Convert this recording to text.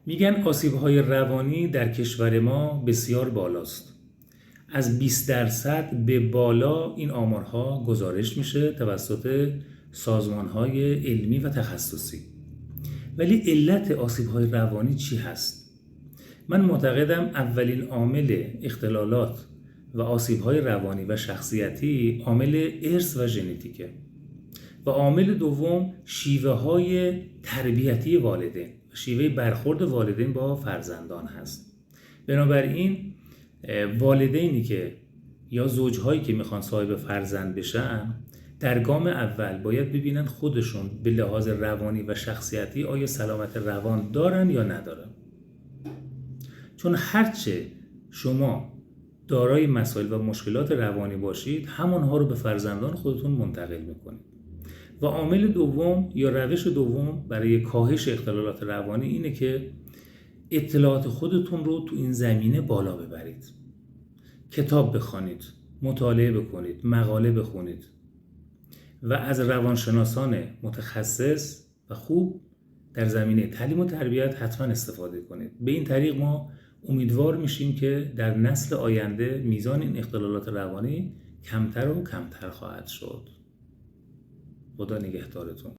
میگن آسیب‌های روانی در کشور ما بسیار بالاست. از 20% به بالا این آمارها گزارش میشه توسط سازمان‌های علمی و تخصصی. ولی علت آسیب‌های روانی چی هست؟ من معتقدم اولین عامل اختلالات و آسیب‌های روانی و شخصیتی عامل ارث و ژنتیکه و عامل دوم شیوه‌های تربیتی والدین، شیوه برخورد والدین با فرزندان هست. بنابراین والدینی که یا زوجهایی که میخوان صاحب فرزند بشن در گام اول باید ببینن خودشون به لحاظ روانی و شخصیتی آیا سلامت روان دارن یا ندارن. چون هرچه شما دارای مسائل و مشکلات روانی باشید همونها رو به فرزندان خودتون منتقل میکنید. و عامل دوم یا روش دوم برای کاهش اختلالات روانی اینه که اطلاعات خودتون رو تو این زمینه بالا ببرید. کتاب بخوانید، مطالعه بکنید، مقاله بخونید و از روانشناسان متخصص و خوب در زمینه تعلیم و تربیت حتما استفاده کنید. به این طریق ما امیدوار میشیم که در نسل آینده میزان این اختلالات روانی کمتر و کمتر خواهد شد. خدا نگهدارتون.